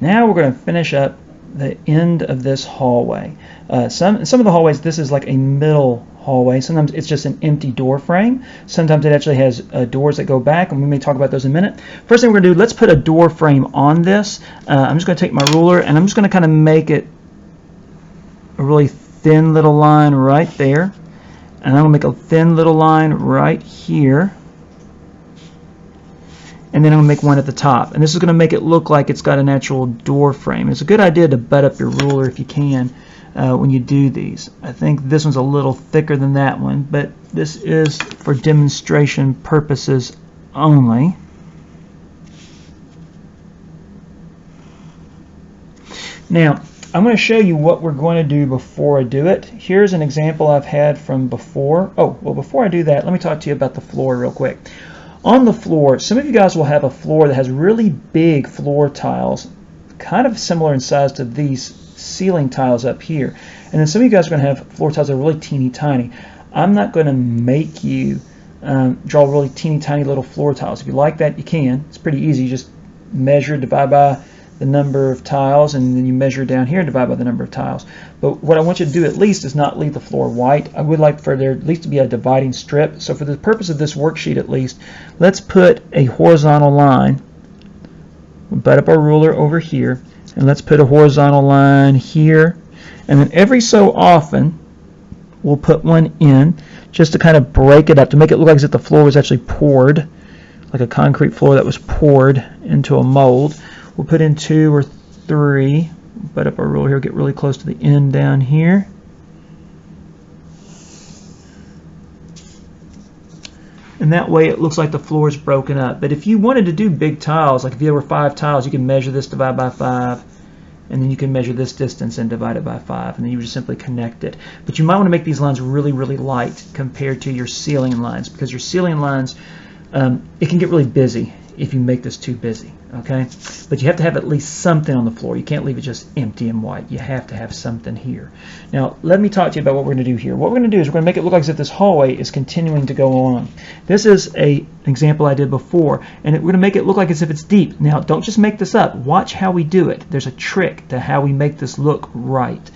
Now we're going to finish up the end of this hallway. Some of the hallways, this is like a middle hallway. Sometimes it's just an empty door frame. Sometimes it actually has doors that go back, and we may talk about those in a minute. First thing we're going to do, let's put a door frame on this. I'm just going to take my ruler, and I'm just going to kind of make it a really thin little line right there. And I'm going to make a thin little line right here. And then I'm going to make one at the top. And this is going to make it look like it's got an actual door frame. It's a good idea to butt up your ruler if you can when you do these. I think this one's a little thicker than that one, but this is for demonstration purposes only. Now, I'm going to show you what we're going to do before I do it. Here's an example I've had from before. Oh, well, before I do that, let me talk to you about the floor real quick. On the floor, some of you guys will have a floor that has really big floor tiles, kind of similar in size to these ceiling tiles up here. And then some of you guys are going to have floor tiles that are really teeny tiny. I'm not going to make you draw really teeny tiny little floor tiles. If you like that, you can. It's pretty easy. You just measure, divide by the number of tiles, and then you measure down here and divide by the number of tiles. But what I want you to do at least is not leave the floor white. I would like for there at least to be a dividing strip. So for the purpose of this worksheet at least, let's put a horizontal line. We'll butt up our ruler over here, and let's put a horizontal line here. And then every so often, we'll put one in just to kind of break it up, to make it look like as if the floor was actually poured, like a concrete floor that was poured into a mold. We'll put in 2 or 3, butt up our ruler here, get really close to the end down here. And that way it looks like the floor is broken up. But if you wanted to do big tiles, like if there were 5 tiles, you can measure this, divide by 5, and then you can measure this distance and divide it by 5, and then you would just simply connect it. But you might want to make these lines really, really light compared to your ceiling lines, because your ceiling lines, it can get really busy if you make this too busy, okay? But you have to have at least something on the floor. You can't leave it just empty and white. You have to have something here. Now, let me talk to you about what we're going to do here. What we're going to do is we're going to make it look like as if this hallway is continuing to go on. This is an example I did before, and we're going to make it look like as if it's deep. Now, don't just make this up. Watch how we do it. There's a trick to how we make this look right.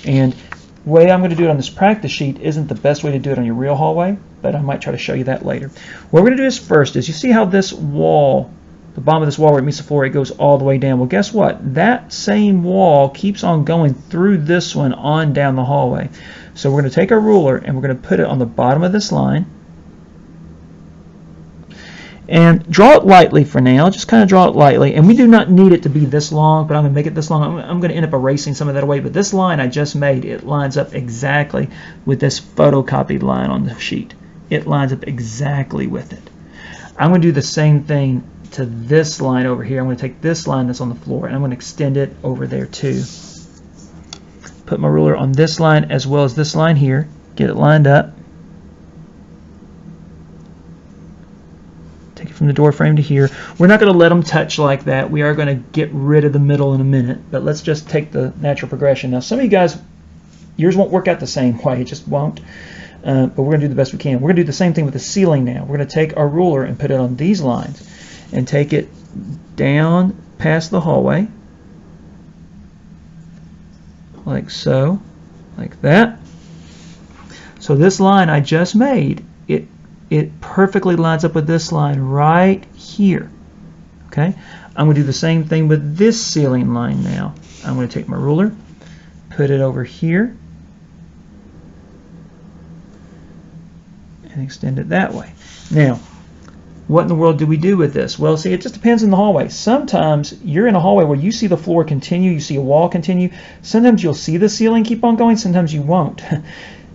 And the way I'm going to do it on this practice sheet isn't the best way to do it on your real hallway, but I might try to show you that later. What we're going to do is first is, you see how this wall, the bottom of this wall where it meets the floor, it goes all the way down. Well, guess what? That same wall keeps on going through this one on down the hallway. So we're going to take our ruler and we're going to put it on the bottom of this line. And draw it lightly for now, just kind of draw it lightly. And we do not need it to be this long, but I'm going to make it this long. I'm going to end up erasing some of that away, but this line I just made, it lines up exactly with this photocopied line on the sheet. It lines up exactly with it. I'm going to do the same thing to this line over here. I'm going to take this line that's on the floor and I'm going to extend it over there too. Put my ruler on this line as well as this line here, get it lined up. Take it from the door frame to here. We're not going to let them touch like that. We are going to get rid of the middle in a minute, but let's just take the natural progression. Now, some of you guys, yours won't work out the same way. It just won't. But we're going to do the best we can. We're going to do the same thing with the ceiling now. We're going to take our ruler and put it on these lines and take it down past the hallway, like so, like that. So this line I just made, it perfectly lines up with this line right here. Okay, I'm going to do the same thing with this ceiling line now. I'm going to take my ruler, put it over here, and extend it that way. Now, what in the world do we do with this? Well, see, it just depends on the hallway. Sometimes you're in a hallway where you see the floor continue, you see a wall continue. Sometimes you'll see the ceiling keep on going, sometimes you won't.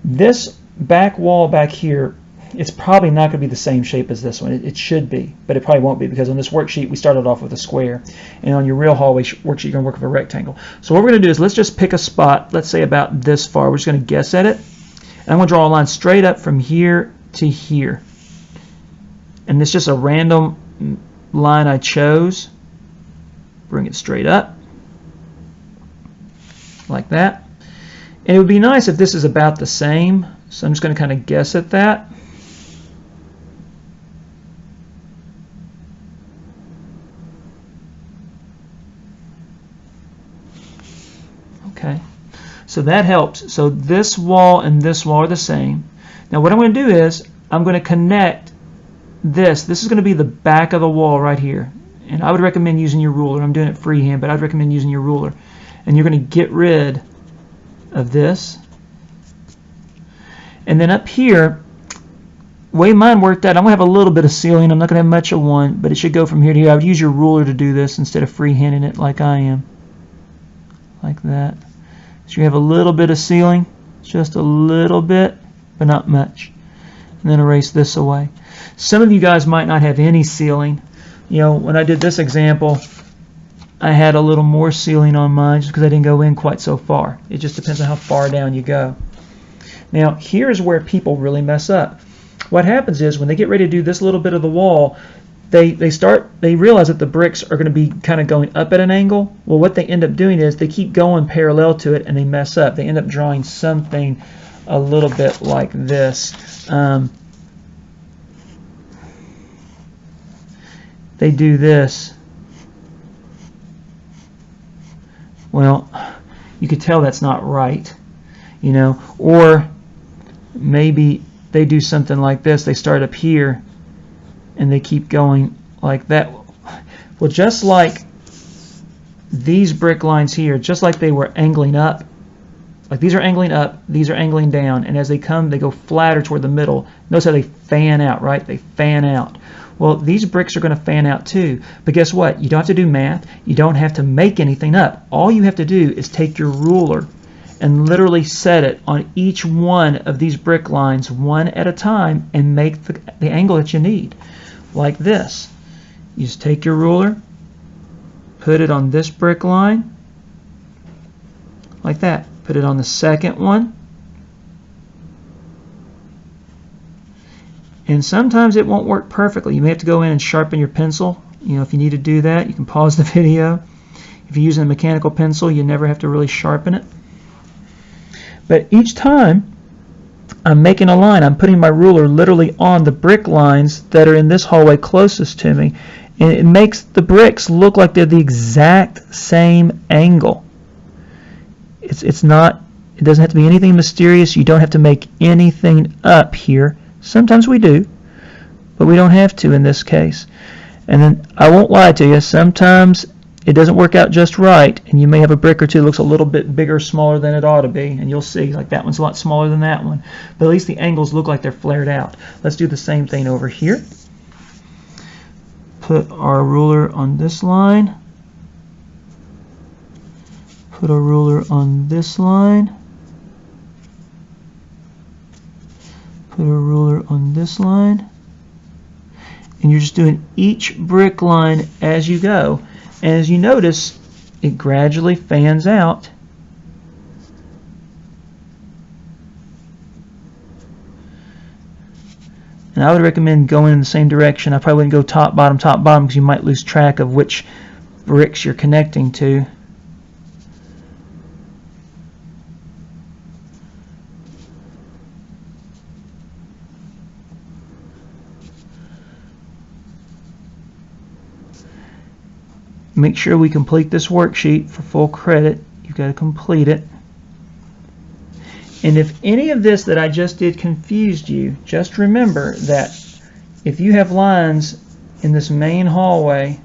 This back wall back here, it's probably not going to be the same shape as this one. It should be, but it probably won't be, because on this worksheet we started off with a square, and on your real hallway worksheet you're going to work with a rectangle. So what we're going to do is, let's just pick a spot, let's say about this far. We're just going to guess at it, and I'm going to draw a line straight up from here to here. And this is just a random line I chose. Bring it straight up, like that. And it would be nice if this is about the same, so I'm just going to kind of guess at that. Okay, so that helps. So this wall and this wall are the same. Now what I'm going to do is I'm going to connect this. This is going to be the back of the wall right here. And I would recommend using your ruler. I'm doing it freehand, but I'd recommend using your ruler. And you're going to get rid of this. And then up here, the way mine worked out, I'm going to have a little bit of ceiling. I'm not going to have much of one, but it should go from here to here. I would use your ruler to do this instead of freehanding it like I am. Like that. So you have a little bit of ceiling, just a little bit, but not much. And then erase this away. Some of you guys might not have any ceiling. You know, when I did this example, I had a little more ceiling on mine just because I didn't go in quite so far. It just depends on how far down you go. Now, here's where people really mess up. What happens is when they get ready to do this little bit of the wall, they realize that the bricks are going to be kind of going up at an angle. Well, what they end up doing is they keep going parallel to it and they mess up. They end up drawing something a little bit like this. They do this. Well, you could tell that's not right, you know. Or maybe they do something like this. They start up here and they keep going like that. Well, just like these brick lines here, just like they were angling up, like these are angling up, these are angling down, and as they come, they go flatter toward the middle. Notice how they fan out, right? They fan out. Well, these bricks are going to fan out too. But guess what? You don't have to do math. You don't have to make anything up. All you have to do is take your ruler and literally set it on each one of these brick lines one at a time and make the angle that you need. Like this. You just take your ruler, put it on this brick line, like that. Put it on the second one. And sometimes it won't work perfectly. You may have to go in and sharpen your pencil. You know, if you need to do that, you can pause the video. If you're using a mechanical pencil, you never have to really sharpen it. But each time I'm making a line, I'm putting my ruler literally on the brick lines that are in this hallway closest to me. And it makes the bricks look like they're the exact same angle. It doesn't have to be anything mysterious. You don't have to make anything up here. Sometimes we do, but we don't have to in this case. And then I won't lie to you, sometimes it doesn't work out just right, and you may have a brick or two that looks a little bit bigger or smaller than it ought to be, and you'll see like that one's a lot smaller than that one. But at least the angles look like they're flared out. Let's do the same thing over here. Put our ruler on this line. Put a ruler on this line. Put a ruler on this line. And you're just doing each brick line as you go. And as you notice, it gradually fans out. And I would recommend going in the same direction. I probably wouldn't go top, bottom, because you might lose track of which bricks you're connecting to. Make sure we complete this worksheet for full credit. You've got to complete it. And if any of this that I just did confused you, just remember that if you have lines in this main hallway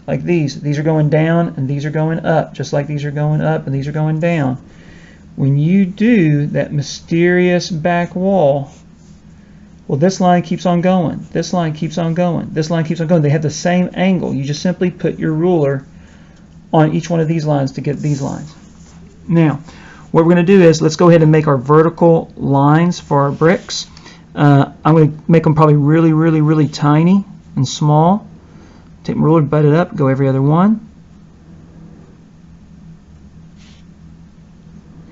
like these are going down and these are going up, just like these are going up and these are going down. When you do that mysterious back wall, well, this line keeps on going, this line keeps on going, this line keeps on going. They have the same angle. You just simply put your ruler on each one of these lines to get these lines. Now, what we're going to do is let's go ahead and make our vertical lines for our bricks. I'm going to make them probably really tiny and small. Take my ruler, butt it up, go every other one.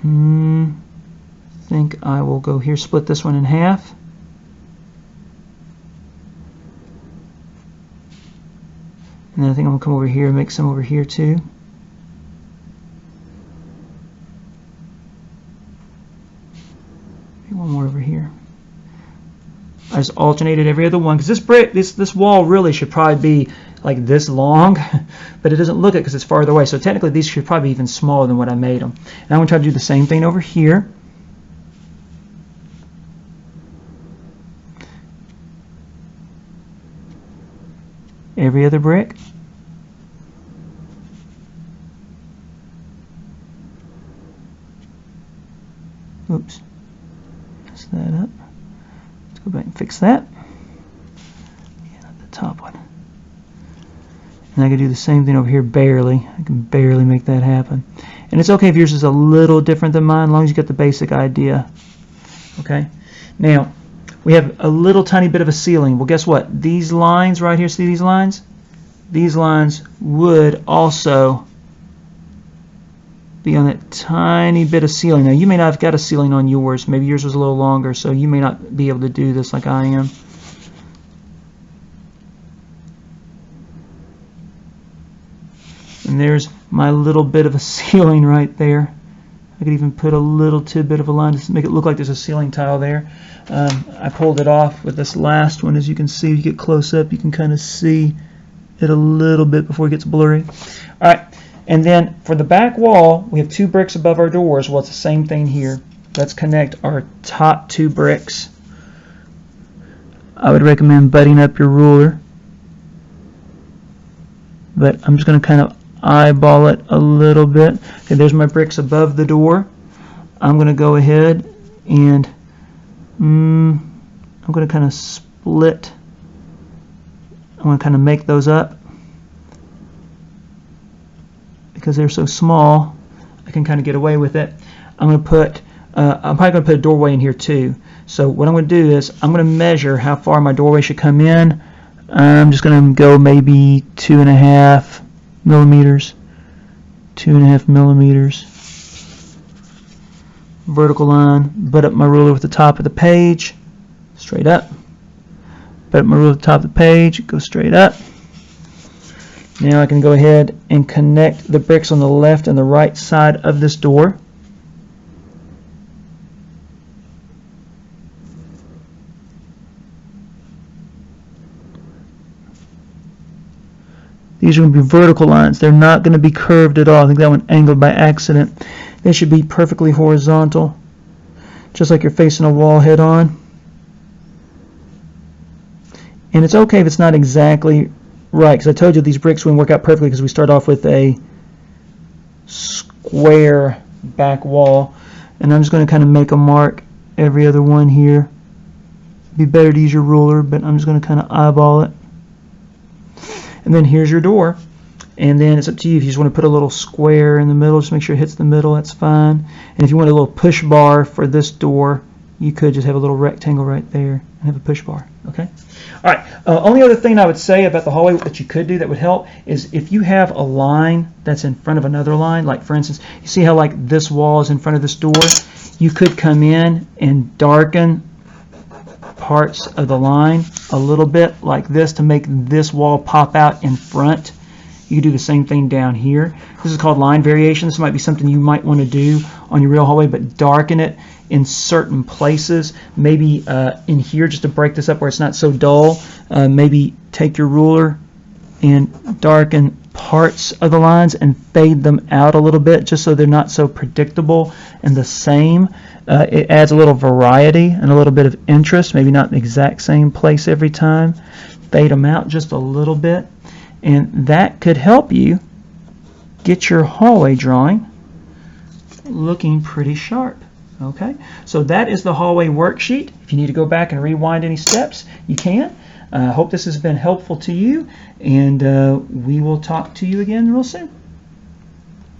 I think I will go here, split this one in half. And then I think I'm going to come over here and make some over here too. Maybe one more over here. I just alternated every other one because this wall really should probably be like this long, but it doesn't look it because it's farther away. So technically these should probably be even smaller than what I made them. And I'm going to try to do the same thing over here. Every other brick. Oops. Mess that up. Let's go back and fix that. Yeah, not the top one. And I can do the same thing over here barely. I can barely make that happen. And it's okay if yours is a little different than mine, as long as you get the basic idea. Okay? Now, we have a little tiny bit of a ceiling. Well, guess what? These lines right here, see these lines? These lines would also be on that tiny bit of ceiling. Now, you may not have got a ceiling on yours. Maybe yours was a little longer, so you may not be able to do this like I am. And there's my little bit of a ceiling right there. I could even put a little tidbit of a line to make it look like there's a ceiling tile there. I pulled it off with this last one. As you can see, if you get close up, you can kind of see it a little bit before it gets blurry. All right, and then for the back wall, we have 2 bricks above our doors. Well, it's the same thing here. Let's connect our top 2 bricks. I would recommend butting up your ruler, but I'm just going to kind of eyeball it a little bit. Okay, there's my bricks above the door. I'm going to go ahead and I'm going to kind of split. I'm going to kind of make those up because they're so small. I can kind of get away with it. I'm going to put I'm probably going to put a doorway in here too. So what I'm going to do is I'm going to measure how far my doorway should come in. I'm just going to go maybe 2.5 millimeters. 2.5 millimeters. Vertical line. Butt up my ruler with the top of the page. Straight up. Butt up my ruler at the top of the page. Go straight up. Now I can go ahead and connect the bricks on the left and the right side of this door. These are going to be vertical lines. They're not going to be curved at all. I think that one angled by accident. They should be perfectly horizontal, just like you're facing a wall head on. And it's okay if it's not exactly right, because I told you these bricks wouldn't work out perfectly because we start off with a square back wall. And I'm just going to kind of make a mark every other one here. It'd be better to use your ruler, but I'm just going to kind of eyeball it. And then here's your door, and then it's up to you. If you just want to put a little square in the middle, just make sure it hits the middle, that's fine. And if you want a little push bar for this door, you could just have a little rectangle right there and have a push bar. Okay. All right. Only other thing I would say about the hallway that you could do that would help is if you have a line that's in front of another line, like for instance, you see how like this wall is in front of this door, you could come in and darken parts of the line a little bit like this to make this wall pop out in front. You can do the same thing down here. This is called line variation. This might be something you might want to do on your real hallway, but darken it in certain places. Maybe in here, just to break this up where it's not so dull, maybe take your ruler and darken parts of the lines and fade them out a little bit just so they're not so predictable and the same. It adds a little variety and a little bit of interest, maybe not in the exact same place every time. Fade them out just a little bit, and that could help you get your hallway drawing looking pretty sharp. Okay, so that is the hallway worksheet. If you need to go back and rewind any steps, you can. I hope this has been helpful to you, and we will talk to you again real soon.